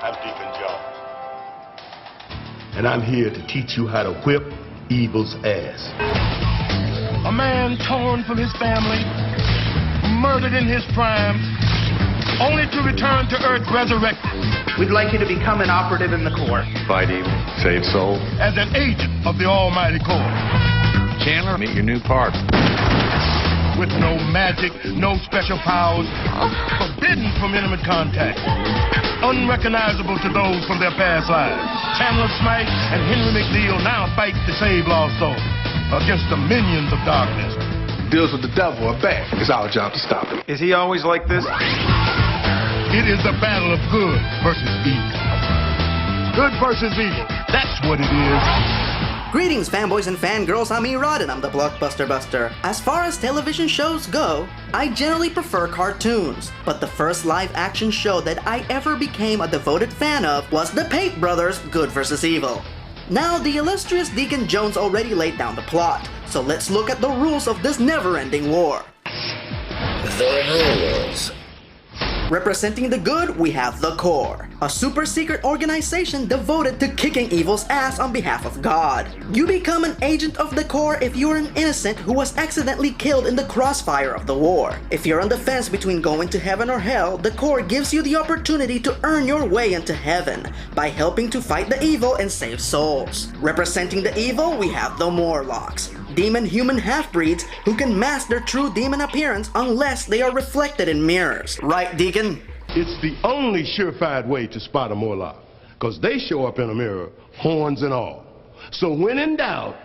I'm Deacon Jones. And I'm here to teach you how to whip evil's ass. A man torn from his family, murdered in his prime, only to return to earth resurrected. We'd like you to become an operative in the Corps. Fight evil, save souls. As an agent of the Almighty Corps. Chandler, meet your new partner. With no magic, no special powers, forbidden from intimate contact, unrecognizable to those from their past lives. Chandler Smite and Henry McNeil now fight to save lost souls against the minions of darkness. Deals with the devil or bad. It's our job to stop him. Is he always like this? It is the battle of good versus evil. Good versus evil. That's what it is. Greetings, fanboys and fangirls. I'm Erod and I'm the Blockbuster Buster. As far as television shows go, I generally prefer cartoons. But the first live-action show that I ever became a devoted fan of was the Pape Brothers' Good vs. Evil. Now, the illustrious Deacon Jones already laid down the plot, so let's look at the rules of this never-ending war. The rules. Representing the good, we have the Corps, a super-secret organization devoted to kicking evil's ass on behalf of God. You become an agent of the Corps if you're an innocent who was accidentally killed in the crossfire of the war. If you're on the fence between going to heaven or hell, the Corps gives you the opportunity to earn your way into heaven by helping to fight the evil and save souls. Representing the evil, we have the Morlocks, demon-human half-breeds who can mask their true demon appearance unless they are reflected in mirrors. Right, Deacon? It's the only surefire way to spot a Morlock, because they show up in a mirror, horns and all. So when in doubt,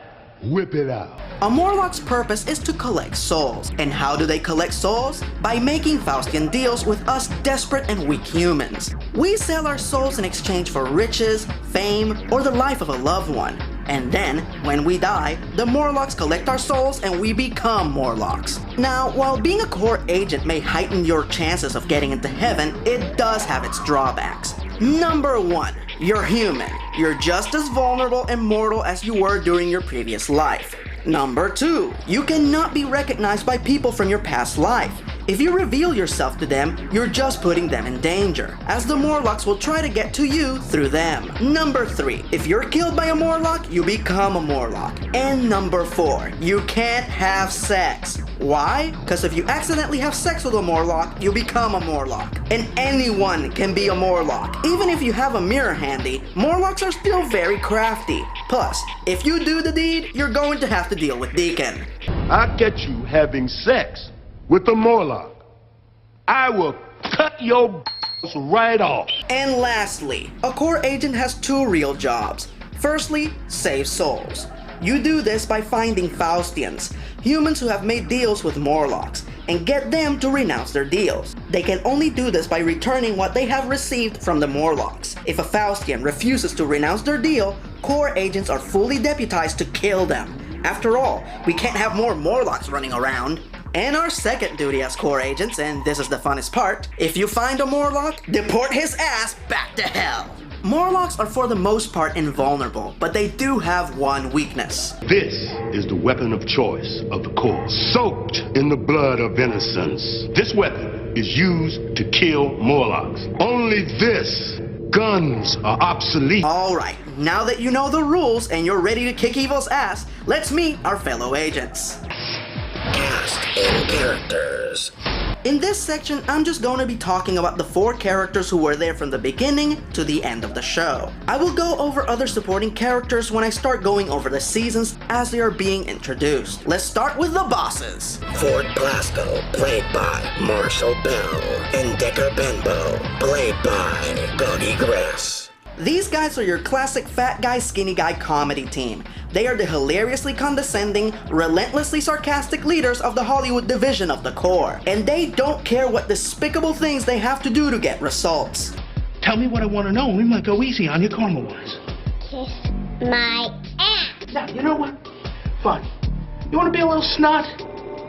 whip it out. A Morlock's purpose is to collect souls. And how do they collect souls? By making Faustian deals with us desperate and weak humans. We sell our souls in exchange for riches, fame, or the life of a loved one. And then, when we die, the Morlocks collect our souls and we become Morlocks. Now, while being a Corps agent may heighten your chances of getting into heaven, it does have its drawbacks. Number 1. You're human. You're just as vulnerable and mortal as you were during your previous life. Number 2. You cannot be recognized by people from your past life. If you reveal yourself to them, you're just putting them in danger, as the Morlocks will try to get to you through them. Number 3. If you're killed by a Morlock, you become a Morlock. And number 4. You can't have sex. Why? Because if you accidentally have sex with a Morlock, you become a Morlock. And anyone can be a Morlock. Even if you have a mirror handy, Morlocks are still very crafty. Plus, if you do the deed, you're going to have to deal with Deacon. I'll get you having sex with the Morlock. I will cut your right off. And lastly, a Corps agent has 2 real jobs. Firstly, save souls. You do this by finding Faustians, humans who have made deals with Morlocks, and get them to renounce their deals. They can only do this by returning what they have received from the Morlocks. If a Faustian refuses to renounce their deal, Corps agents are fully deputized to kill them. After all, we can't have more Morlocks running around. And our second duty as Corps agents, and this is the funnest part, if you find a Morlock, deport his ass back to hell. Morlocks are for the most part invulnerable, but they do have one weakness. This is the weapon of choice of the Corps, soaked in the blood of innocence. This weapon is used to kill Morlocks. Only this. Guns are obsolete. Alright, now that you know the rules and you're ready to kick evil's ass, let's meet our fellow agents. Cast and characters. In this section, I'm just going to be talking about the 4 characters who were there from the beginning to the end of the show. I will go over other supporting characters when I start going over the seasons as they are being introduced. Let's start with the bosses. Ford Blasco, played by Marshall Bell, and Decker Benbow, played by Gogi Grass. These guys are your classic fat guy, skinny guy comedy team. They are the hilariously condescending, relentlessly sarcastic leaders of the Hollywood division of the Corps. And they don't care what despicable things they have to do to get results. Tell me what I want to know, and we might go easy on you caramel-wise. Kiss my ass. Now, you know what? Fine. You want to be a little snot?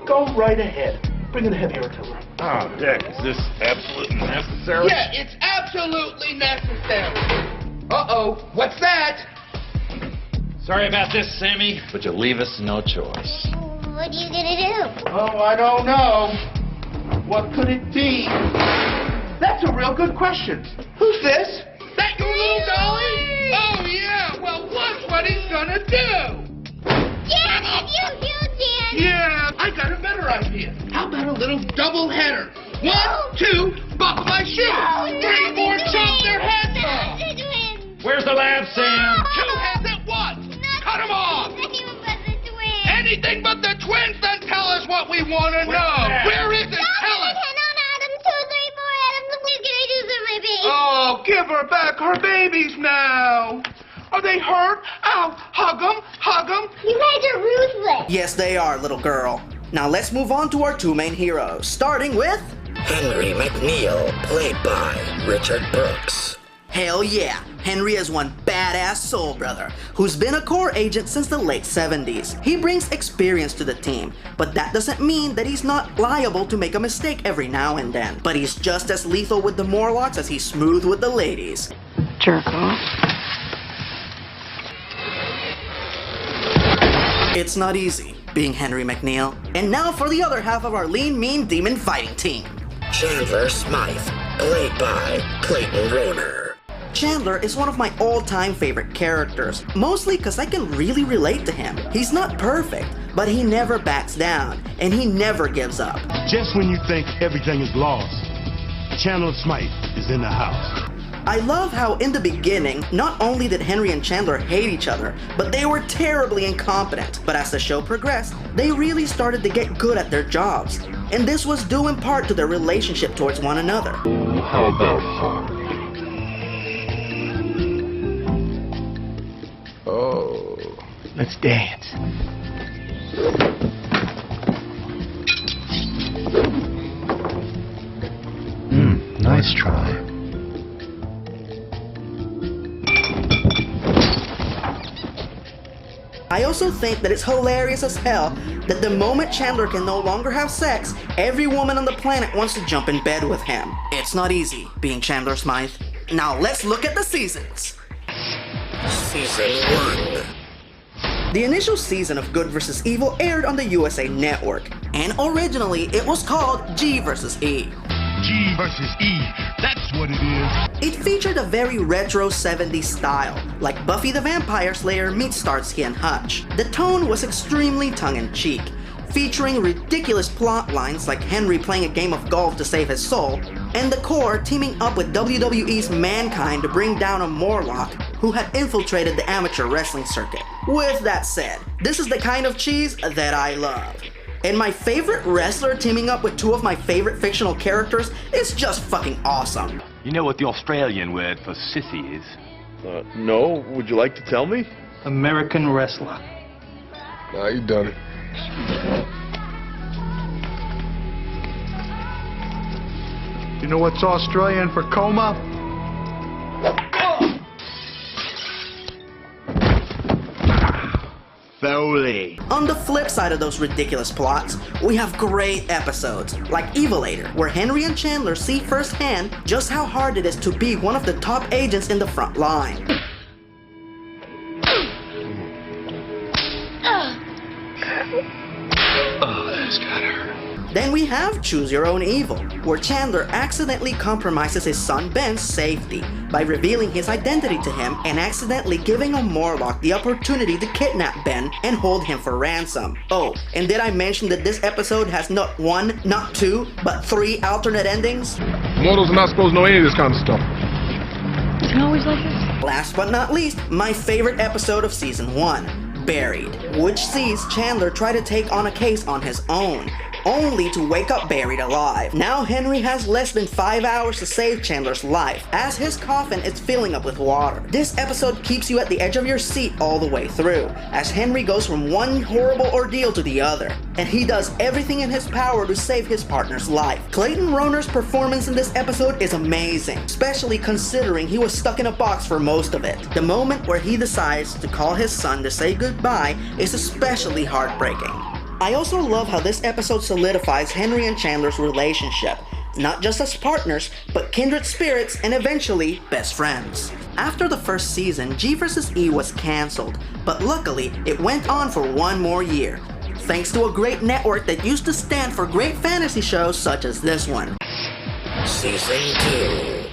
Go right ahead. Bring in the heavy artillery. Oh, Dick, is this absolutely necessary? Yeah, it's absolutely necessary. Uh-oh, what's that? Sorry about this, Sammy, but you leave us no choice. What are you gonna do? Oh, I don't know. What could it be? That's a real good question. Who's this? That's idea. How about a little double header? 1, 2, buckle my shoe. 3, 4, chop their heads off. Where's the lab, Sam? 2 heads at once. Cut them off. Anything but the twins, then tell us what we want to know. Where is it? Tell us. Oh, give her back her babies now. Are they hurt? Ow, hug them, hug them. You guys are ruthless. Yes, they are, little girl. Now let's move on to our two main heroes, starting with... Henry McNeil, played by Richard Brooks. Hell yeah, Henry is one badass soul brother who's been a core agent since the late 70s. He brings experience to the team, but that doesn't mean that he's not liable to make a mistake every now and then. But he's just as lethal with the Morlocks as he's smooth with the ladies. Jerk off. It's not easy being Henry McNeil. And now for the other half of our lean, mean demon fighting team. Chandler Smythe, played by Clayton Rohner. Chandler is one of my all-time favorite characters, mostly because I can really relate to him. He's not perfect, but he never backs down, and he never gives up. Just when you think everything is lost, Chandler Smythe is in the house. I love how in the beginning, not only did Henry and Chandler hate each other, but they were terribly incompetent. But as the show progressed, they really started to get good at their jobs. And this was due in part to their relationship towards one another. How about harmony? Oh, Let's dance. nice try. I also think that it's hilarious as hell that the moment Chandler can no longer have sex, every woman on the planet wants to jump in bed with him. It's not easy being Chandler Smythe. Now let's look at the seasons. Season 1. The initial season of Good vs. Evil aired on the USA Network, and originally it was called G vs. E. G versus E, that's what it is. It featured a very retro 70s style, like Buffy the Vampire Slayer meets Starsky and Hutch. The tone was extremely tongue-in-cheek, featuring ridiculous plot lines like Henry playing a game of golf to save his soul, and the core teaming up with WWE's Mankind to bring down a Morlock who had infiltrated the amateur wrestling circuit. With that said, this is the kind of cheese that I love. And my favorite wrestler teaming up with two of my favorite fictional characters is just fucking awesome. You know what the Australian word for sissy is? No, would you like to tell me? American wrestler. Nah, you done it. You know what's Australian for coma? Foley. On the flip side of those ridiculous plots, we have great episodes, like Evilator, where Henry and Chandler see firsthand just how hard it is to be one of the top agents in the front line. Oh, that's gotta hurt. Then we have Choose Your Own Evil, where Chandler accidentally compromises his son Ben's safety by revealing his identity to him and accidentally giving a Morlock the opportunity to kidnap Ben and hold him for ransom. Oh, and did I mention that this episode has not one, not two, but 3 alternate endings? Mortals are not supposed to know any of this kind of stuff. Is it always like this? Last but not least, my favorite episode of Season 1, Buried, which sees Chandler try to take on a case on his own, only to wake up buried alive. Now Henry has less than 5 hours to save Chandler's life, as his coffin is filling up with water. This episode keeps you at the edge of your seat all the way through, as Henry goes from one horrible ordeal to the other, and he does everything in his power to save his partner's life. Clayton Rohner's performance in this episode is amazing, especially considering he was stuck in a box for most of it. The moment where he decides to call his son to say goodbye is especially heartbreaking. I also love how this episode solidifies Henry and Chandler's relationship, not just as partners, but kindred spirits and eventually best friends. After the first season, G vs. E was cancelled, but luckily it went on for 1 more year, thanks to a great network that used to stand for great fantasy shows such as this one. Season 2.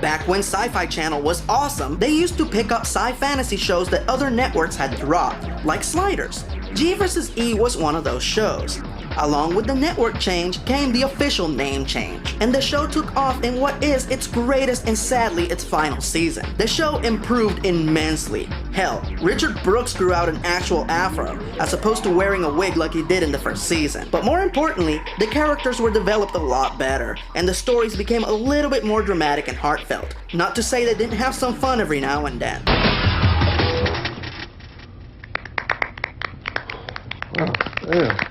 Back when Sci-Fi Channel was awesome, they used to pick up sci-fantasy shows that other networks had dropped, like Sliders. G vs. E was one of those shows. Along with the network change came the official name change, and the show took off in what is its greatest and sadly its final season. The show improved immensely. Hell, Richard Brooks grew out an actual afro, as opposed to wearing a wig like he did in the first season. But more importantly, the characters were developed a lot better, and the stories became a little bit more dramatic and heartfelt. Not to say they didn't have some fun every now and then. Oh, yeah.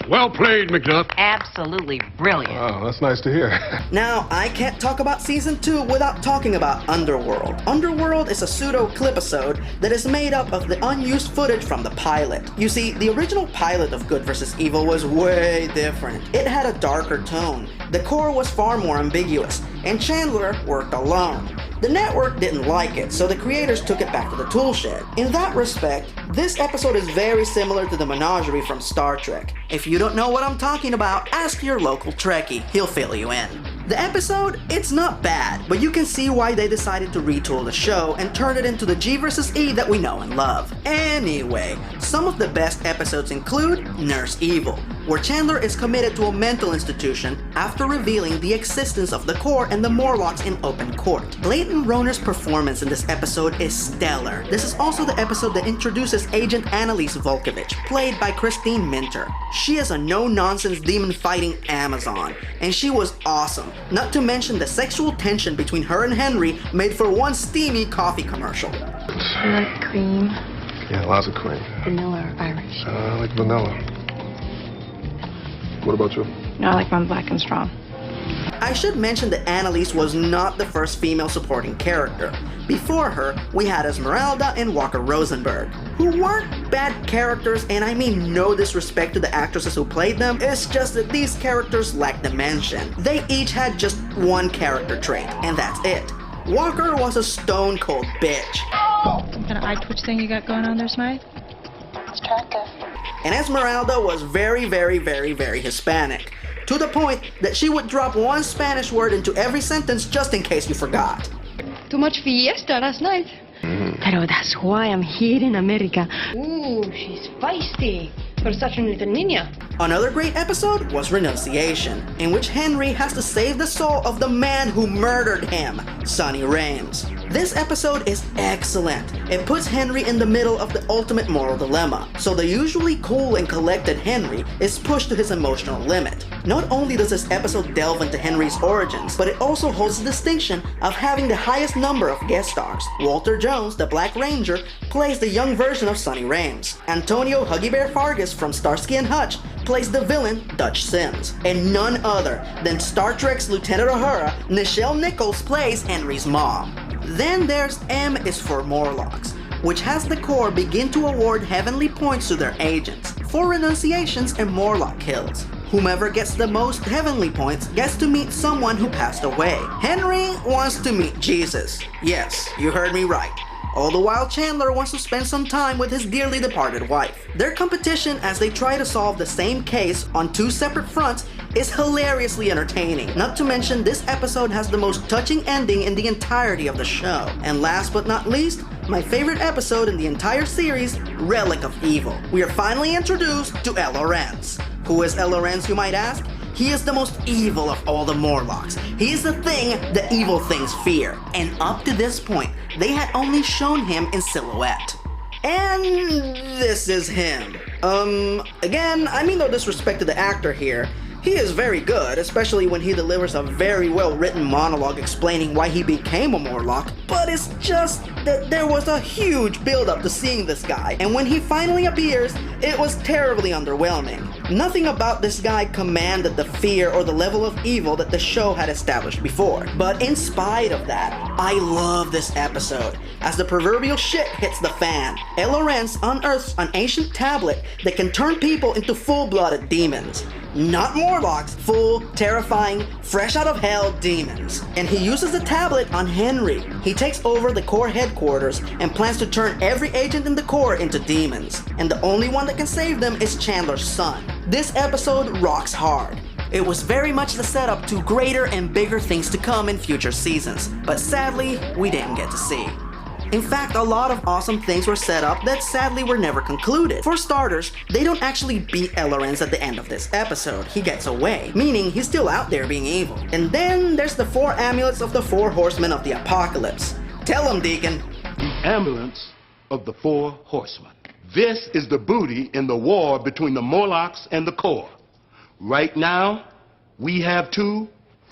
Well played, McDuff. Absolutely brilliant. Oh, that's nice to hear. Now, I can't talk about Season 2 without talking about Underworld. Underworld is a pseudo-clipisode that is made up of the unused footage from the pilot. You see, the original pilot of Good vs. Evil was way different. It had a darker tone. The core was far more ambiguous, and Chandler worked alone. The network didn't like it, so the creators took it back to the toolshed. In that respect, this episode is very similar to the menagerie from Star Trek. If you don't know what I'm talking about, ask your local Trekkie, he'll fill you in. The episode, it's not bad, but you can see why they decided to retool the show and turn it into the G vs. E that we know and love. Anyway, some of the best episodes include Nurse Evil, where Chandler is committed to a mental institution after revealing the existence of the core and the Morlocks in open court. Clayton Rohner's performance in this episode is stellar. This is also the episode that introduces Agent Annalise Volkovich, played by Christine Minter. She is a no-nonsense demon-fighting Amazon, and she was awesome. Not to mention the sexual tension between her and Henry made for one steamy coffee commercial. You like cream? Yeah, lots of cream. Vanilla or Irish? I like vanilla. What about you? No, I like mine black and strong. I should mention that Annalise was not the first female supporting character. Before her, we had Esmeralda and Walker Rosenberg, who weren't bad characters, and I mean no disrespect to the actresses who played them, it's just that these characters lacked dimension. They each had just one character trait, and that's it. Walker was a stone cold bitch. Some kind of eye twitch thing you got going on there, Smythe? Distractive. And Esmeralda was very Hispanic, to the point that she would drop one Spanish word into every sentence just in case you forgot. Too much fiesta last night. Pero that's why I'm here in America. Ooh, she's feisty for such a little niña. Another great episode was Renunciation, in which Henry has to save the soul of the man who murdered him, Sonny Rhames. This episode is excellent. It puts Henry in the middle of the ultimate moral dilemma, so the usually cool and collected Henry is pushed to his emotional limit. Not only does this episode delve into Henry's origins, but it also holds the distinction of having the highest number of guest stars. Walter Jones, the Black Ranger, plays the young version of Sonny Rhames. Antonio Huggy Bear Fargas from Starsky and Hutch plays the villain Dutch Sims. And none other than Star Trek's Lieutenant Uhura, Nichelle Nichols plays Henry's mom. Then there's M is for Morlocks, which has the core begin to award heavenly points to their agents for renunciations and Morlock kills. Whomever gets the most heavenly points gets to meet someone who passed away. Henry wants to meet Jesus. Yes, you heard me right. All the while Chandler wants to spend some time with his dearly departed wife. Their competition as they try to solve the same case on two separate fronts is hilariously entertaining. Not to mention, this episode has the most touching ending in the entirety of the show. And last but not least, my favorite episode in the entire series, Relic of Evil. We are finally introduced to El Lorenz. Who is El Lorenz, you might ask? He is the most evil of all the Morlocks. He is the thing that evil things fear. And up to this point, they had only shown him in silhouette. And this is him. Again, I mean no disrespect to the actor here. He is very good, especially when he delivers a very well-written monologue explaining why he became a Morlock, but it's just that there was a huge build-up to seeing this guy, and when he finally appears, it was terribly underwhelming. Nothing about this guy commanded the fear or the level of evil that the show had established before. But in spite of that, I love this episode. As the proverbial shit hits the fan, El Lorenz unearths an ancient tablet that can turn people into full-blooded demons. Not Morlocks, full, terrifying, fresh out of hell demons. And he uses the tablet on Henry. He takes over the core headquarters and plans to turn every agent in the core into demons. And the only one that can save them is Chandler's son. This episode rocks hard. It was very much the setup to greater and bigger things to come in future seasons, but sadly, we didn't get to see. In fact, a lot of awesome things were set up that sadly were never concluded. For starters, they don't actually beat El Lorenz at the end of this episode. He gets away, meaning he's still out there being evil. And then there's the 4 amulets of the 4 horsemen of the apocalypse. Tell him, Deacon. The ambulance of the 4 horsemen. This is the booty in the war between the Morlocks and the Corps. Right now, we have 2,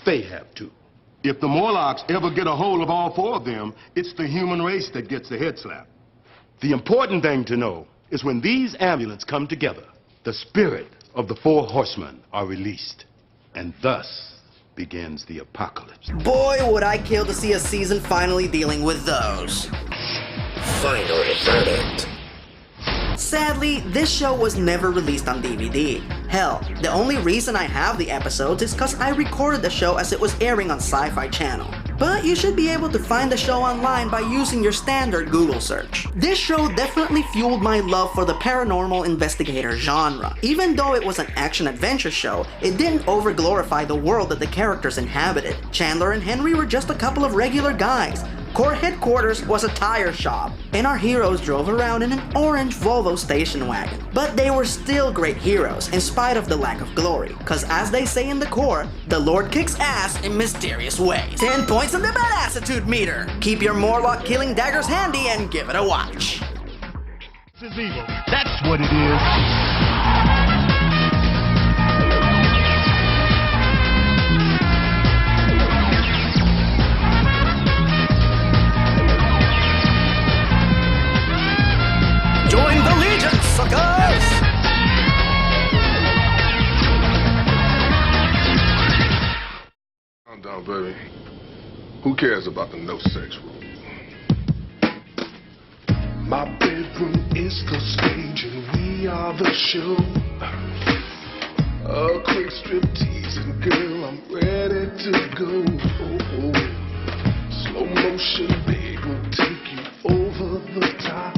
they have 2. If the Morlocks ever get a hold of all 4 of them, it's the human race that gets the head slap. The important thing to know is when these amulets come together, the spirit of the 4 horsemen are released, and thus begins the apocalypse. Boy, would I kill to see a season finally dealing with those. Final verdict. Sadly, this show was never released on DVD. Hell, the only reason I have the episodes is cause I recorded the show as it was airing on Sci-Fi Channel. But you should be able to find the show online by using your standard Google search. This show definitely fueled my love for the paranormal investigator genre. Even though it was an action-adventure show, it didn't over-glorify the world that the characters inhabited. Chandler and Henry were just a couple of regular guys. Corps headquarters was a tire shop, and our heroes drove around in an orange Volvo station wagon. But they were still great heroes, in spite of the lack of glory, cause as they say in the Corps, the Lord kicks ass in mysterious ways. 10 points on the badassitude meter! Keep your Morlock killing daggers handy and give it a watch. This is evil. That's what it is. Join the Legion, suckers! Calm down, baby. Who cares about the no-sex rule? My bedroom is the stage and we are the show. A quick striptease and girl, I'm ready to go. Slow motion, babe, will take you over the top.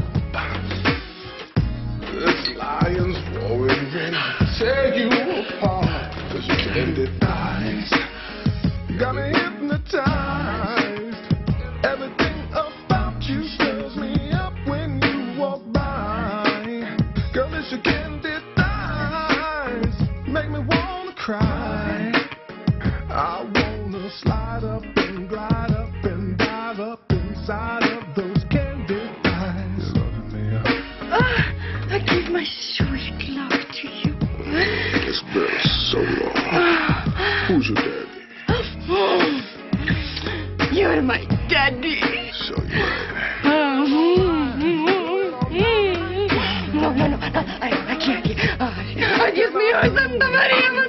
This lion's roaring, ready to tear you apart. Cause your candid eyes got me hypnotized. Everything about you stirs me up when you walk by. Girl, it's your candid eyes make me wanna cry. I wanna slide up and glide up and dive up inside of those candid eyes. You loving me up? I give my sweet love to you. This girl's so long. Who's your daddy? You're my daddy. So you No, I can't. Dios mío, Santa María.